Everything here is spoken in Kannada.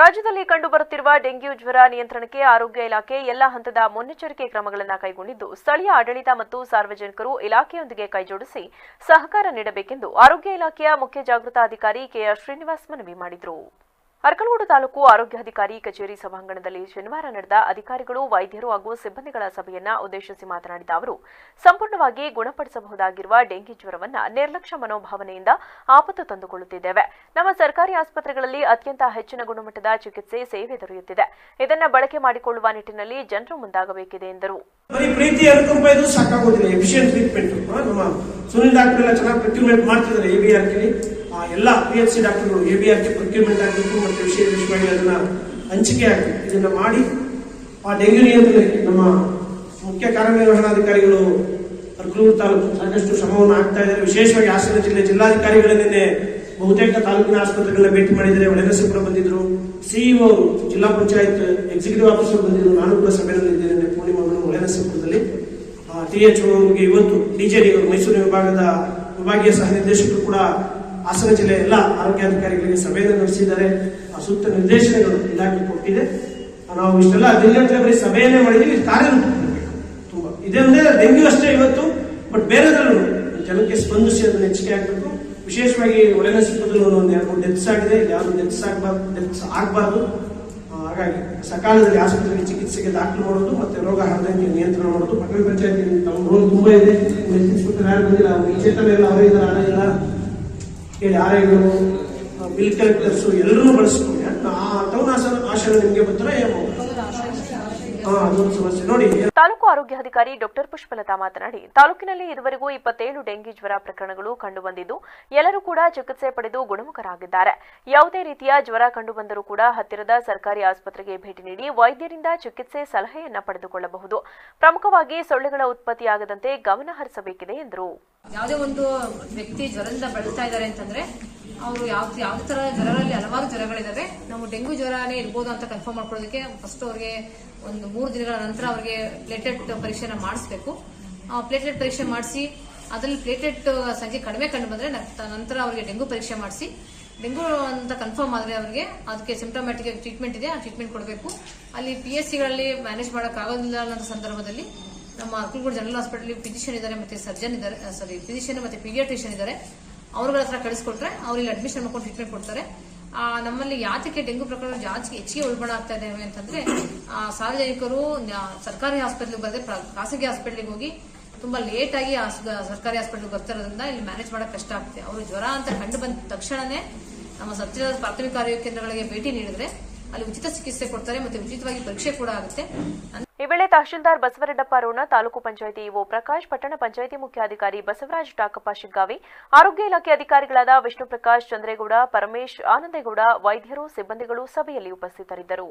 ರಾಜ್ಯದಲ್ಲಿ ಕಂಡುಬರುತ್ತಿರುವ ಡೆಂಗ್ಯೂ ಜ್ವರ ನಿಯಂತ್ರಣಕ್ಕೆ ಆರೋಗ್ಯ ಇಲಾಖೆ ಎಲ್ಲ ಹಂತದ ಮುನ್ನೆಚ್ಚರಿಕೆ ಕ್ರಮಗಳನ್ನು ಕೈಗೊಂಡಿದ್ದು ಸ್ಥಳೀಯ ಆಡಳಿತ ಮತ್ತು ಸಾರ್ವಜನಿಕರು ಇಲಾಖೆಯೊಂದಿಗೆ ಕೈಜೋಡಿಸಿ ಸಹಕಾರ ನೀಡಬೇಕೆಂದು ಆರೋಗ್ಯ ಇಲಾಖೆಯ ಮುಖ್ಯ ಜಾಗೃತಾಧಿಕಾರಿ ಕೆಆರ್ ಶ್ರೀನಿವಾಸ್ ಮನವಿ ಮಾಡಿದರು. ಅರಕಲಗೂಡು ತಾಲೂಕು ಆರೋಗ್ಯಾಧಿಕಾರಿ ಕಚೇರಿ ಸಭಾಂಗಣದಲ್ಲಿ ಶನಿವಾರ ನಡೆದ ಅಧಿಕಾರಿಗಳು, ವೈದ್ಯರು ಹಾಗೂ ಸಿಬ್ಬಂದಿಗಳ ಸಭೆಯನ್ನ ಉದ್ದೇಶಿಸಿ ಮಾತನಾಡಿದ ಅವರು, ಸಂಪೂರ್ಣವಾಗಿ ಗುಣಪಡಿಸಬಹುದಾಗಿರುವ ಡೆಂಗಿ ಜ್ವರವನ್ನ ನಿರ್ಲಕ್ಷ್ಯ ಮನೋಭಾವನೆಯಿಂದ ಆಪತ್ತು ತಂದುಕೊಳ್ಳುತ್ತಿದ್ದೇವೆ. ನಮ್ಮ ಸರ್ಕಾರಿ ಆಸ್ಪತ್ರೆಗಳಲ್ಲಿ ಅತ್ಯಂತ ಹೆಚ್ಚಿನ ಗುಣಮಟ್ಟದ ಚಿಕಿತ್ಸೆ ಸೇವೆ ದೊರೆಯುತ್ತಿದೆ. ಇದನ್ನ ಬಳಕೆ ಮಾಡಿಕೊಳ್ಳುವ ನಿಟ್ಟಿನಲ್ಲಿ ಜನರು ಮುಂದಾಗಬೇಕಿದೆ ಎಂದರು. ಪ್ರೀತಿ ಅನುಕಂಪ ಇದು ಸಾಕಾಗೋದಿಲ್ಲ. ಎಫಿಷಿಯಂಟ್ ಟ್ರೀಟ್ಮೆಂಟ್ ನಮ್ಮ ಸುನಿಲ್ ಡಾಕ್ಟರ್ ಎಲ್ಲ ಚೆನ್ನಾಗಿ ಪ್ರೊಕ್ಯೂರ್ಮೆಂಟ್ ಮಾಡ್ತಿದ್ದಾರೆ. ಎಬಿಆರ್ಕೆ ಎಲ್ಲ PHC ಡಾಕ್ಟರ್ಗಳು ಎಬಿಆರ್ಕೆ ಪ್ರೊಕ್ಯೂರ್ಮೆಂಟ್ ಆಗಬೇಕು ಮತ್ತು ವಿಶೇಷವಾಗಿ ಅದನ್ನ ಹಂಚಿಕೆ ಆಗಬೇಕು. ಇದನ್ನ ಮಾಡಿ ಆ ಡೆಂಗ್ಯೂ ನಿಯಂತ್ರಣಕ್ಕೆ ನಮ್ಮ ಮುಖ್ಯ ಕಾರ್ಯನಿರ್ವಹಣಾಧಿಕಾರಿಗಳು ಅರಕಲಗೂಡು ತಾಲೂಕು ಸಾಕಷ್ಟು ಶ್ರಮವನ್ನು ಹಾಕ್ತಾ ಇದ್ದಾರೆ. ವಿಶೇಷವಾಗಿ ಹಾಸನ ಜಿಲ್ಲೆ ಜಿಲ್ಲಾಧಿಕಾರಿಗಳನ್ನೇ ಬಹುತೇಕ ತಾಲೂಕಿನ ಆಸ್ಪತ್ರೆಗಳನ್ನ ಭೇಟಿ ಮಾಡಿದರೆ. ಒಳನರಸೀಪುರ ಬಂದಿದ್ರು, ಸಿಇಒ ಅವರು, ಜಿಲ್ಲಾ ಪಂಚಾಯತ್ ಎಕ್ಸಿಕ್ಯೂಟಿವ್ ಆಫೀಸರ್ ಬಂದಿದ್ರು. ನಾನು ಕೂಡ ಸಭೆಯಲ್ಲಿ ಇದ್ದೇನೆ ಪೂರ್ಣಿಮಾವನ್ನು ಒಳನರಸೀಪುರದಲ್ಲಿ. THO ಅವರಿಗೆ ಇವತ್ತು DJD ಅವರು ಮೈಸೂರು ವಿಭಾಗದ ವಿಭಾಗೀಯ ಸಹ ನಿರ್ದೇಶಕರು ಕೂಡ ಹಾಸನ ಜಿಲ್ಲೆಯ ಎಲ್ಲ ಆರೋಗ್ಯಾಧಿಕಾರಿಗಳಿಗೆ ಸಭೆಯನ್ನು ನಡೆಸಿದ್ದಾರೆ. ಸೂಕ್ತ ನಿರ್ದೇಶನಗಳು ಇಲಾಖೆ ಕೊಟ್ಟಿದೆ. ನಾವು ಇಷ್ಟೆಲ್ಲ ದಿನಗಟ್ಟಲೆ ಬರೀ ಸಭೆಯನ್ನೇ ಮಾಡಿದೀವಿ. ಕಾರ್ಯರೂಪ ತುಂಬಾ ಇದೆ ಅಂದ್ರೆ ಡೆಂಗ್ಯೂ ಅಷ್ಟೇ ಇವತ್ತು, ಬಟ್ ಬೇರೆದಲ್ಲೂ ಜನಕ್ಕೆ ಸ್ಪಂದಿಸಿ ಅದನ್ನು ಹೆಚ್ಚಿಗೆ ಆಗಬೇಕು. ವಿಶೇಷವಾಗಿ ಒಳನರಸೀಪುರದಲ್ಲಿ ಒಂದು 2-3 ಡೆತ್ಸ್ ಆಗಿದೆ. ಯಾವುದು ಡೆತ್ಸ್ ಆಗಬಾರ್ದು. ಹಾಗಾಗಿ ಸಕಾಲದಲ್ಲಿ ಆಸ್ಪತ್ರೆಗೆ ಚಿಕಿತ್ಸೆಗೆ ದಾಖಲು ಮಾಡೋದು ಮತ್ತೆ ರೋಗ ಹರಡಂಗೆ ನಿಯಂತ್ರಣ ಮಾಡೋದು. ಪಟ್ಟಣ ಪಂಚಾಯತಿ ತಮ್ಮ ರೋಲ್ ತುಂಬಾ ಇದೆ. ಯಾರು ಬಂದಿಲ್ಲ, ಚೇತನ ಎಲ್ಲ ಅವರೇ ಇದ್ದಾರೆ, ಹಣ ಇಲ್ಲ ಹೇಳಿ ಆರ್ಐಗಳು, ಬಿಲ್ ಕಲೆಕ್ಟರ್ಸ್ ಎಲ್ಲರೂ ಬಳಸ್ಕೊಂಡು ಟೌನ್ ಆಶಯ ನಿಮಗೆ ಬರ್ತಾರೆ. ತಾಲೂಕು ಆರೋಗ್ಯಾಧಿಕಾರಿ ಡಾಕ್ಟರ್ ಪುಷ್ಪಲತಾ ಮಾತನಾಡಿ, ತಾಲೂಕಿನಲ್ಲಿ ಇದುವರೆಗೂ 27 ಡೆಂಗಿ ಜ್ವರ ಪ್ರಕರಣಗಳು ಕಂಡುಬಂದಿದ್ದು ಎಲ್ಲರೂ ಕೂಡ ಚಿಕಿತ್ಸೆ ಪಡೆದು ಗುಣಮುಖರಾಗಿದ್ದಾರೆ. ಯಾವುದೇ ರೀತಿಯ ಜ್ವರ ಕಂಡುಬಂದರೂ ಕೂಡ ಹತ್ತಿರದ ಸರ್ಕಾರಿ ಆಸ್ಪತ್ರೆಗೆ ಭೇಟಿ ನೀಡಿ ವೈದ್ಯರಿಂದ ಚಿಕಿತ್ಸೆ ಸಲಹೆಯನ್ನ ಪಡೆದುಕೊಳ್ಳಬಹುದು. ಪ್ರಮುಖವಾಗಿ ಸೊಳ್ಳೆಗಳ ಉತ್ಪತ್ತಿಯಾಗದಂತೆ ಗಮನ ಹರಿಸಬೇಕಿದೆ ಎಂದರು. ಯಾವುದೇ ಒಂದು ವ್ಯಕ್ತಿ ಜ್ವರದಿಂದ ಬಳಲ್ತಾ ಇದ್ದಾರೆ ಅಂತಂದ್ರೆ ಅವರು ಯಾವುದೇ ತರ ಜ್ವರಗಳಲ್ಲಿ ಹಲವಾರು ಜ್ವರಗಳಿದಾವೆ. ನಾವು ಡೆಂಗ್ಯೂ ಜ್ವರನೇ ಇರ್ಬೋದು ಅಂತ ಕನ್ಫರ್ಮ್ ಮಾಡ್ಕೊಳ್ಳೋದಕ್ಕೆ ಫಸ್ಟ್ ಅವರಿಗೆ ಒಂದು 3 ದಿನಗಳ ನಂತರ ಅವರಿಗೆ ಪ್ಲೇಟ್ಲೆಟ್ ಪರೀಕ್ಷೆನ ಮಾಡಿಸಬೇಕು. ಪ್ಲೇಟ್ಲೆಟ್ ಪರೀಕ್ಷೆ ಮಾಡಿಸಿ ಅದರಲ್ಲಿ ಪ್ಲೇಟ್ಲೆಟ್ ಸಂಖ್ಯೆ ಕಡಿಮೆ ಕಂಡು ಬಂದ್ರೆ ನಂತರ ಅವರಿಗೆ ಡೆಂಗ್ಯೂ ಪರೀಕ್ಷೆ ಮಾಡಿಸಿ ಡೆಂಗ್ಯೂ ಅಂತ ಕನ್ಫರ್ಮ್ ಆದ್ರೆ ಅವರಿಗೆ ಅದಕ್ಕೆ ಸಿಂಪ್ಟಮ್ಯಾಟಿಕ್ ಟ್ರೀಟ್ಮೆಂಟ್ ಇದೆ, ಆ ಟ್ರೀಟ್ಮೆಂಟ್ ಕೊಡಬೇಕು. ಅಲ್ಲಿ PHCಗಳಲ್ಲಿ ಮ್ಯಾನೇಜ್ ಮಾಡೋಕ್ಕಾಗೋದಿಲ್ಲ ಅನ್ನೋ ಸಂದರ್ಭದಲ್ಲಿ ನಮ್ಮ ಅರಕಲಗೂಡು ಜನರಲ್ ಹಾಸ್ಪಿಟಲ್ ಫಿಸಿಷಿಯನ್ ಇದ್ದಾರೆ, ಮತ್ತೆ ಸರ್ಜನ್ ಇದ್ದಾರೆ, ಫಿಸಿಷಿಯನ್ ಮತ್ತೆ ಪೀಡಿಯಾಟ್ರಿಷಿಯನ್ ಇದ್ದಾರೆ. ಅವ್ರಗಳ ಹತ್ರ ಕಳಿಸ್ಕೊಟ್ರೆ ಅವ್ರಲ್ಲಿ ಅಡ್ಮಿಷನ್ ಮಾಡ್ಕೊಂಡು ಟ್ರೀಟ್ಮೆಂಟ್ ಕೊಡ್ತಾರೆ. ನಮ್ಮಲ್ಲಿ ಯಾತಕ್ಕೆ ಡೆಂಗ್ಯೂ ಪ್ರಕರಣ ಹೆಚ್ಚಿಗೆ ಉಲ್ಬಣ ಆಗ್ತಾ ಇದ್ದೇವೆ ಅಂತಂದ್ರೆ ಸಾರ್ವಜನಿಕರು ಸರ್ಕಾರಿ ಹಾಸ್ಪಿಟಲ್ ಬರದೆ ಖಾಸಗಿ ಹಾಸ್ಪಿಟಲ್ಗೆ ಹೋಗಿ ತುಂಬಾ ಲೇಟ್ ಆಗಿ ಸರ್ಕಾರಿ ಹಾಸ್ಪಿಟಲ್ ಬರ್ತಾ ಇರೋದ್ರಿಂದ ಇಲ್ಲಿ ಮ್ಯಾನೇಜ್ ಮಾಡಕ್ ಕಷ್ಟ ಆಗ್ತದೆ. ಅವರು ಜ್ವರ ಅಂತ ಕಂಡು ಬಂದ ತಕ್ಷಣನೇ ನಮ್ಮ ಸತ್ಯದ ಪ್ರಾಥಮಿಕ ಆರೋಗ್ಯ ಕೇಂದ್ರಗಳಿಗೆ ಭೇಟಿ ನೀಡಿದ್ರೆ ಅಲ್ಲಿ ಉಚಿತ ಚಿಕಿತ್ಸೆ ಕೊಡ್ತಾರೆ ಮತ್ತೆ ಉಚಿತವಾಗಿ ಪರೀಕ್ಷೆ ಕೂಡ ಆಗುತ್ತೆ. ಈ ವೇಳೆ ತಹಶೀಲ್ದಾರ್ ಬಸವರೆಡ್ಡಪ್ಪ ರೋಣ, ತಾಲೂಕು ಪಂಚಾಯಿತಿ ಇಒ ಪ್ರಕಾಶ್, ಪಟ್ಟಣ ಪಂಚಾಯಿತಿ ಮುಖ್ಯಾಧಿಕಾರಿ ಬಸವರಾಜ್ ಟಾಕಪ್ಪ ಶಿಗ್ಗಾವಿ, ಆರೋಗ್ಯ ಇಲಾಖೆ ಅಧಿಕಾರಿಗಳಾದ ವಿಷ್ಣು ಪ್ರಕಾಶ್, ಚಂದ್ರೇಗೌಡ, ಪರಮೇಶ್, ಆನಂದೇಗೌಡ, ವೈದ್ಯರು, ಸಿಬ್ಬಂದಿಗಳು ಸಭೆಯಲ್ಲಿ ಉಪಸ್ಥಿತರಿದ್ದರು.